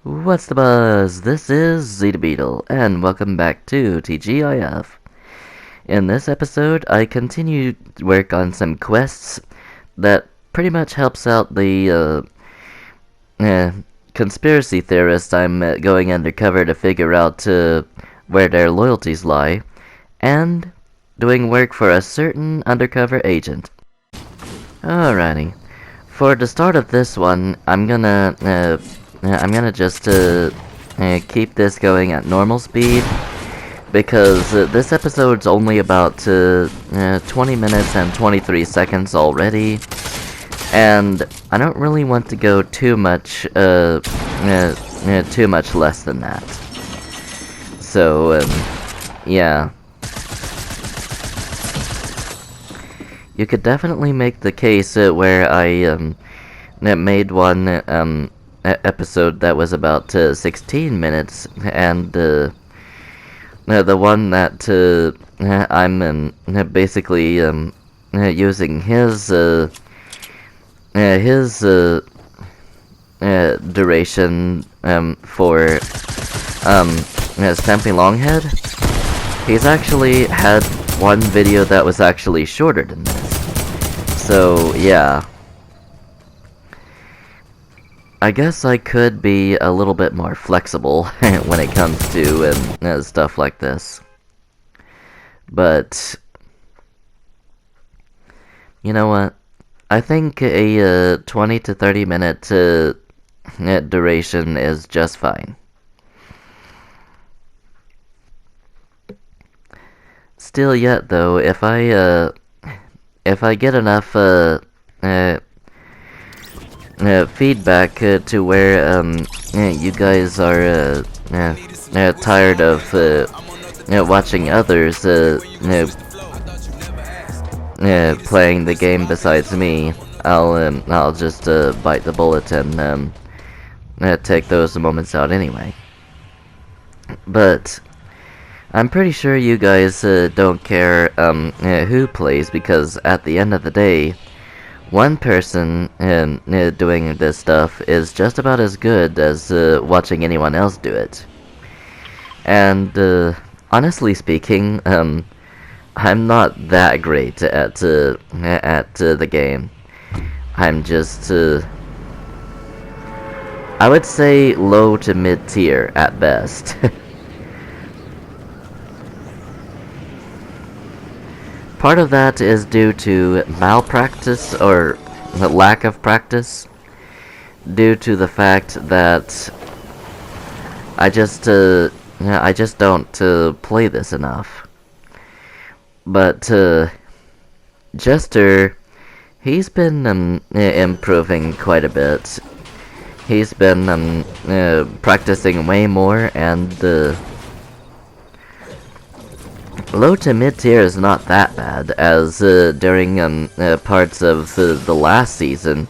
What's the buzz? This is Zeta Beetle, and welcome back to TGIF. In this episode, I continue to work on some quests that pretty much helps out the conspiracy theorists I'm going undercover to figure out where their loyalties lie, and doing work for a certain undercover agent. Alrighty. For the start of this one, I'm gonna just keep this going at normal speed because this episode's only about 20 minutes and 23 seconds already, and I don't really want to go too much less than that. So yeah. You could definitely make the case where I made one episode that was about 16 minutes, and the one that I'm basically using his duration for Stampy Longhead. He's actually had one video that was actually shorter than this. So, yeah. I guess I could be a little bit more flexible when it comes to stuff like this. But, you know what? I think a 20 to 30 minute duration is just fine. Still yet, though, if I get enough feedback to where you guys are tired of watching others playing the game besides me, I'll just bite the bullet and take those moments out anyway. But I'm pretty sure you guys don't care who plays, because at the end of the day, one person doing this stuff is just about as good as watching anyone else do it. And honestly speaking, I'm not that great at the game. I'm just I would say low to mid tier at best. Part of that is due to malpractice, or the lack of practice, due to the fact that I just don't play this enough. But Jester, he's been improving quite a bit. He's been practicing way more, and low to mid tier is not that bad, as during parts of the last season,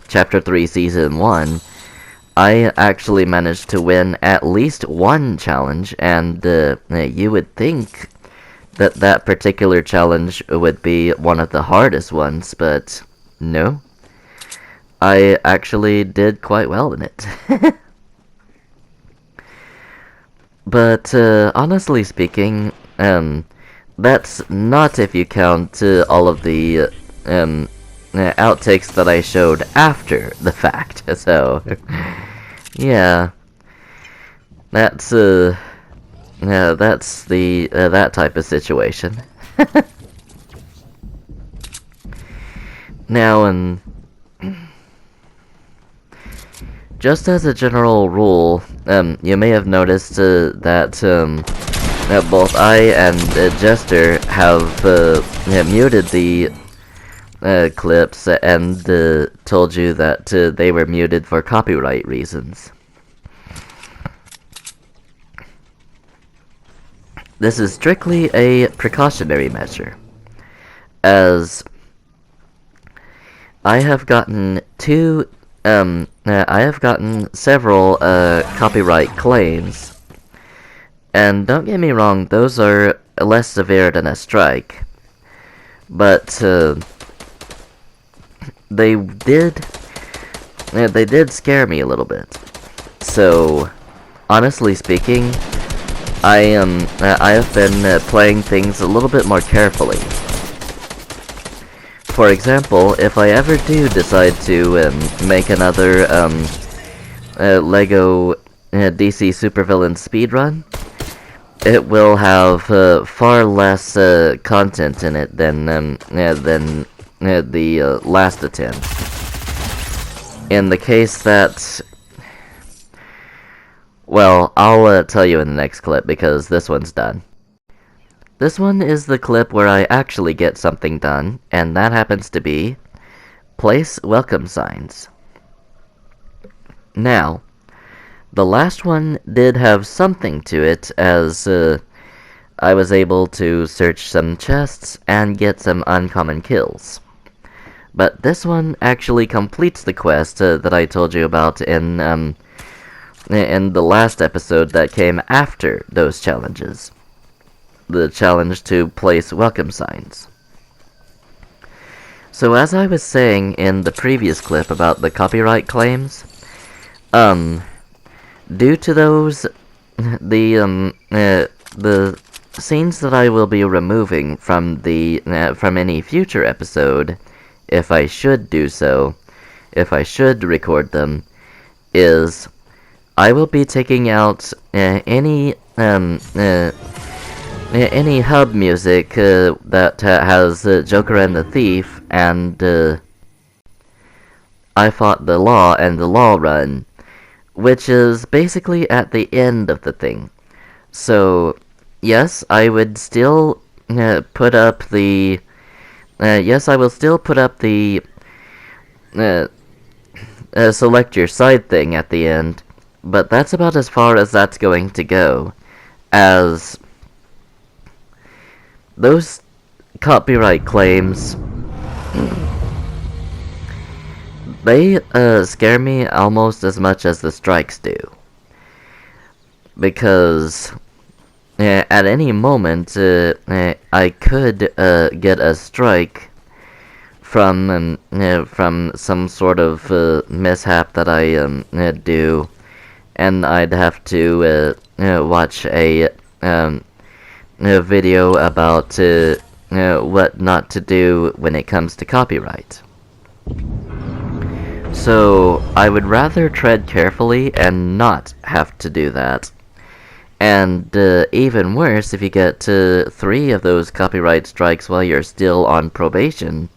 Chapter 3 Season 1, I actually managed to win at least one challenge, and you would think that that particular challenge would be one of the hardest ones, but no. I actually did quite well in it. But honestly speaking, that's not if you count all of the outtakes that I showed after the fact. So, yeah, that's the that type of situation. Now, just as a general rule, you may have noticed that both I and Jester have muted the clips and told you that they were muted for copyright reasons. This is strictly a precautionary measure, as I have gotten several copyright claims. And don't get me wrong, those are less severe than a strike. But they did scare me a little bit. So, honestly speaking, I have been playing things a little bit more carefully. For example, if I ever do decide to make another Lego DC Supervillain speedrun, it will have far less content in it than the last attempt. In the case that, well, I'll tell you in the next clip because this one's done. This one is the clip where I actually get something done, and that happens to be place welcome signs. Now, the last one did have something to it, as I was able to search some chests and get some uncommon kills. But this one actually completes the quest that I told you about in the last episode that came after those challenges. The challenge to place welcome signs. So as I was saying in the previous clip about the copyright claims, due to those, the scenes that I will be removing from from any future episode, if I should do so, if I should record them, is I will be taking out any hub music that has Joker and the Thief and I Fought the Law and the Law Run, which is basically at the end of the thing. So, yes, I would still put up the... yes, I will still put up the select your side thing at the end, but that's about as far as that's going to go, as those copyright claims, they scare me almost as much as the strikes do. Because at any moment I could get a strike from some sort of mishap that I do, and I'd have to watch a video about what not to do when it comes to copyright. So I would rather tread carefully and not have to do that. And even worse, if you get 3 of those copyright strikes while you're still on probation,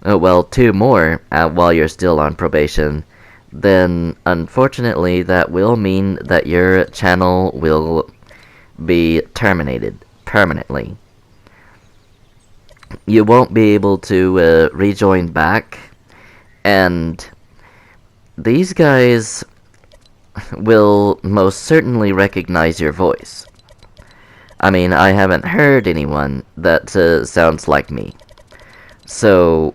well, 2 more while you're still on probation, then unfortunately that will mean that your channel will be terminated permanently. You won't be able to rejoin back, and these guys will most certainly recognize your voice. I mean, I haven't heard anyone that sounds like me. So,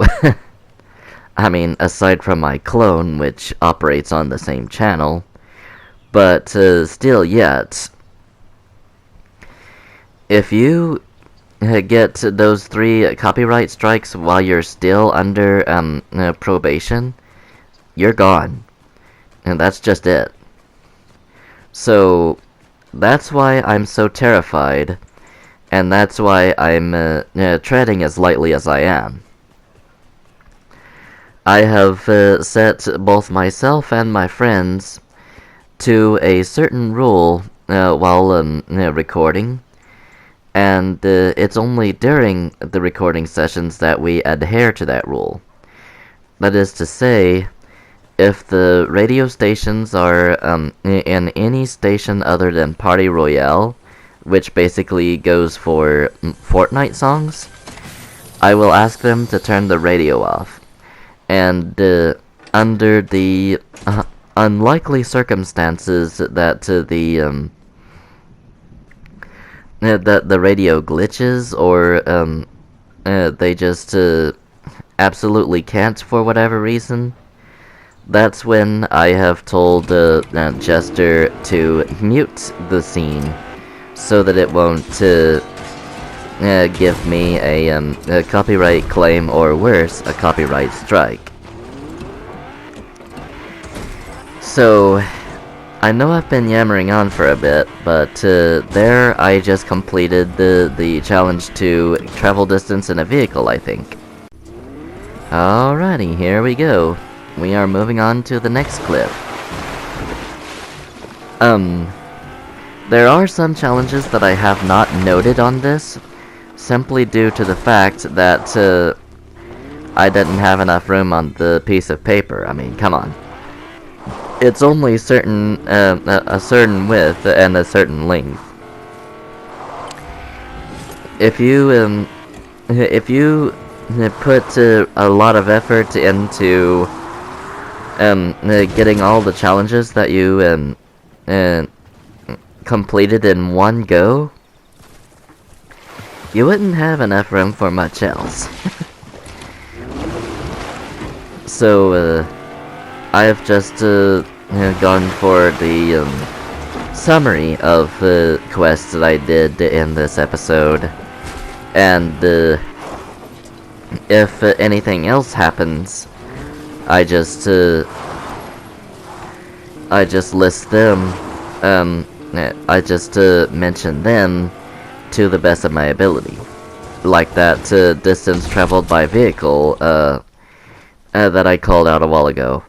I mean, aside from my clone, which operates on the same channel, but still yet, if you get those 3 copyright strikes while you're still under probation, you're gone. And that's just it. So, that's why I'm so terrified, and that's why I'm treading as lightly as I am. I have set both myself and my friends to a certain rule while recording, and it's only during the recording sessions that we adhere to that rule. That is to say, if the radio stations are in any station other than Party Royale, which basically goes for Fortnite songs, I will ask them to turn the radio off. And under the unlikely circumstances that the radio glitches, or they just absolutely can't for whatever reason, that's when I have told Jester to mute the scene so that it won't give me a copyright claim, or worse, a copyright strike. So, I know I've been yammering on for a bit, but there I just completed the challenge to travel distance in a vehicle, I think. Alrighty, here we go. We are moving on to the next clip. There are some challenges that I have not noted on this, simply due to the fact that I didn't have enough room on the piece of paper. I mean, come on. It's only a certain width and a certain length. If you put a lot of effort into getting all the challenges that you completed in one go, you wouldn't have enough room for much else. So I've just gone for the summary of the quests that I did in this episode, and if anything else happens, I just list them. I just mention them to the best of my ability, like that distance traveled by vehicle that I called out a while ago.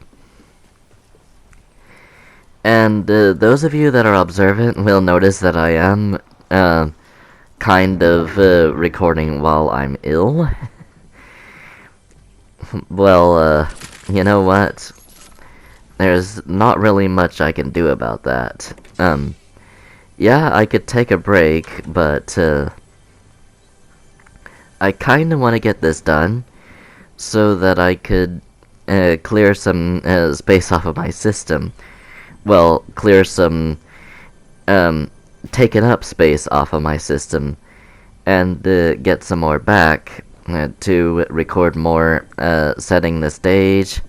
And those of you that are observant will notice that I am kind of recording while I'm ill. Well, you know what? There's not really much I can do about that. Yeah, I could take a break, but I kinda want to get this done so that I could clear some space off of my system. Well, clear some taken up space off of my system, and get some more back to record more setting the stage,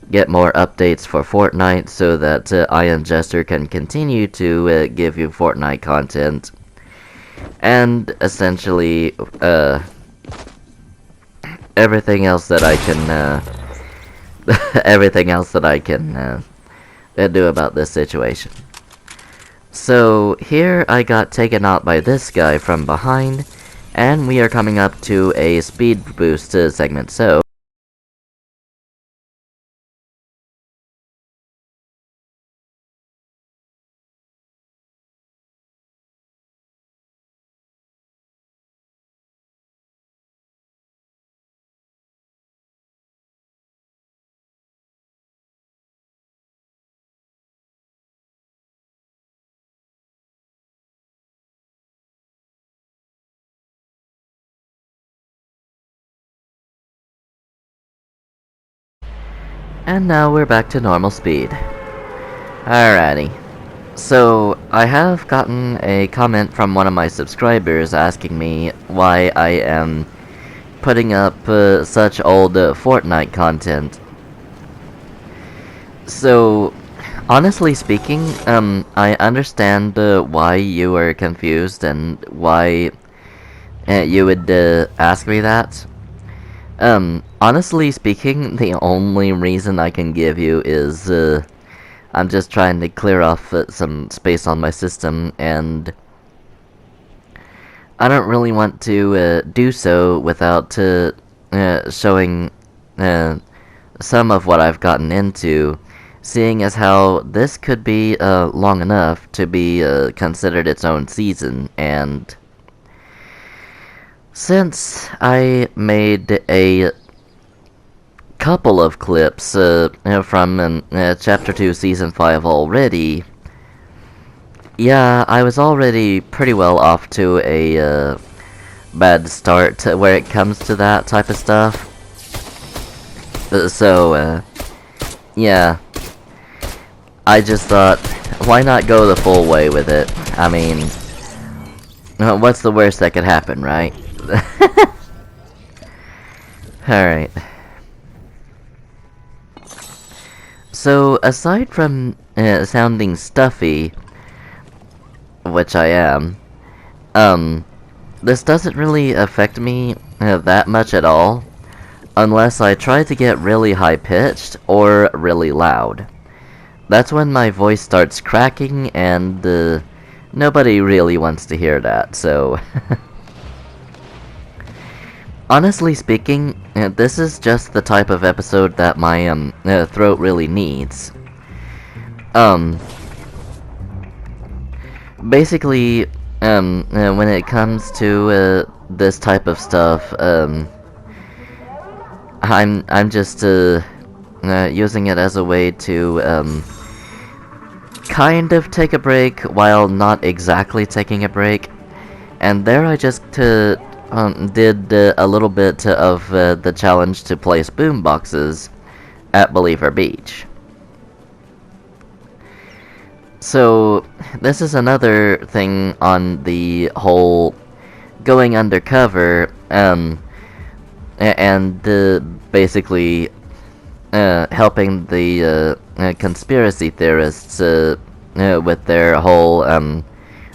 get more updates for Fortnite so that I and Jester can continue to give you Fortnite content, and essentially everything else that I can everything else that I can do about this situation. So here I got taken out by this guy from behind, and we are coming up to a speed boost segment, so and now we're back to normal speed. Alrighty. So, I have gotten a comment from one of my subscribers asking me why I am putting up such old Fortnite content. So, honestly speaking, I understand why you are confused and why you would ask me that. Honestly speaking, the only reason I can give you is I'm just trying to clear off some space on my system, and I don't really want to do so without showing some of what I've gotten into, seeing as how this could be long enough to be considered its own season. And since I made a couple of clips from Chapter 2 Season 5 already, yeah, I was already pretty well off to a bad start where it comes to that type of stuff. So, yeah, I just thought, why not go the full way with it? I mean, what's the worst that could happen, right? Alright. So, aside from sounding stuffy, which I am, this doesn't really affect me that much at all, unless I try to get really high-pitched or really loud. that's when my voice starts cracking, and nobody really wants to hear that, so... Honestly speaking, this is just the type of episode that my throat really needs. Um, Basically, when it comes to this type of stuff, I'm just using it as a way to kind of take a break while not exactly taking a break. And there I just did a little bit of the challenge to place boomboxes at Believer Beach. So, this is another thing on the whole going undercover, and basically helping the conspiracy theorists with their whole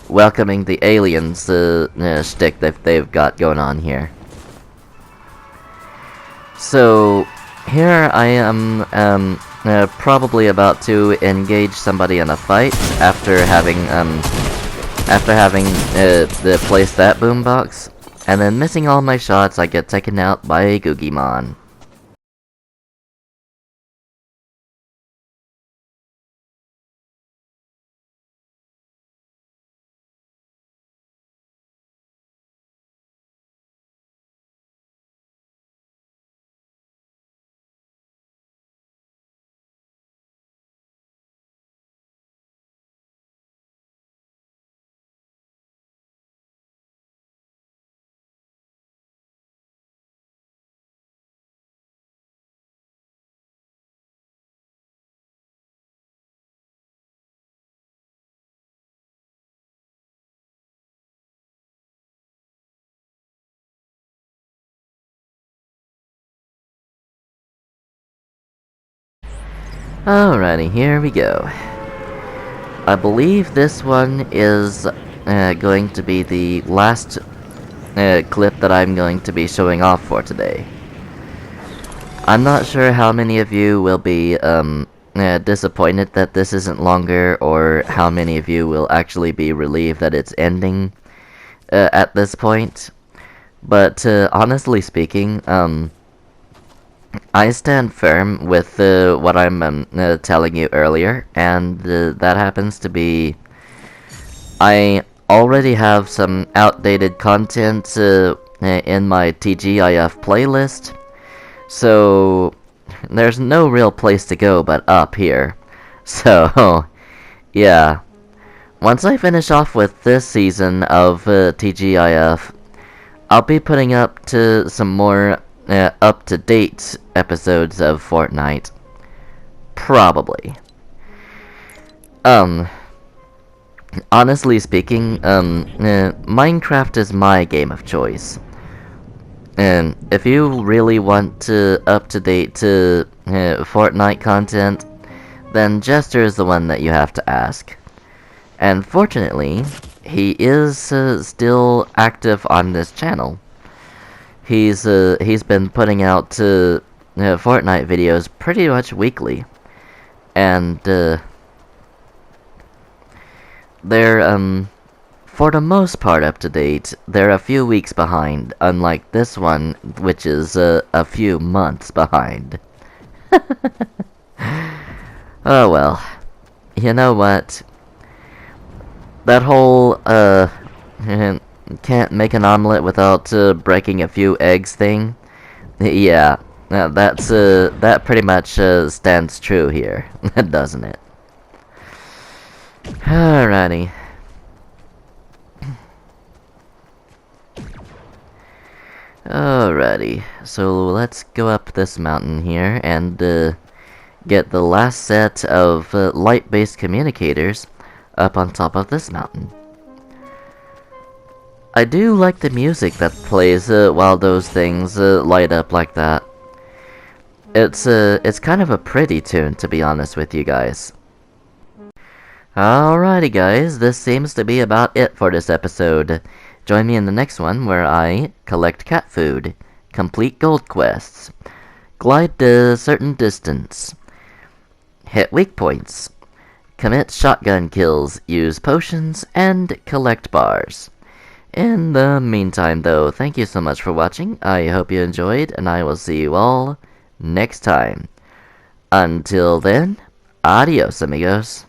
welcoming the aliens shtick that they've got going on here. So, here I am probably about to engage somebody in a fight after having placed that boombox, and then missing all my shots, I get taken out by a Googymon. Alrighty, here we go. I believe this one is going to be the last clip that I'm going to be showing off for today. I'm not sure how many of you will be disappointed that this isn't longer, or how many of you will actually be relieved that it's ending at this point. But honestly speaking, I stand firm with what I'm telling you earlier, and that happens to be I already have some outdated content in my TGIF playlist, so there's no real place to go but up here. So, yeah. Once I finish off with this season of TGIF, I'll be putting up to some more up-to-date episodes of Fortnite. Probably. Honestly speaking, Minecraft is my game of choice. And if you really want up-to-date Fortnite content, then Jester is the one that you have to ask. And fortunately, he is still active on this channel. He's been putting out Fortnite videos pretty much weekly, and they're for the most part up to date. They're a few weeks behind, unlike this one, which is a few months behind. Oh well, you know what? That whole can't make an omelet without breaking a few eggs thing. Yeah, that pretty much stands true here, doesn't it? Alrighty. Alrighty, so let's go up this mountain here and get the last set of light-based communicators up on top of this mountain. I do like the music that plays while those things light up like that. It's kind of a pretty tune, to be honest with you guys. Alrighty guys, this seems to be about it for this episode. Join me in the next one where I collect cat food, complete gold quests, glide a certain distance, hit weak points, commit shotgun kills, use potions, and collect bars. In the meantime, though, thank you so much for watching. I hope you enjoyed, and I will see you all next time. Until then, adios, amigos.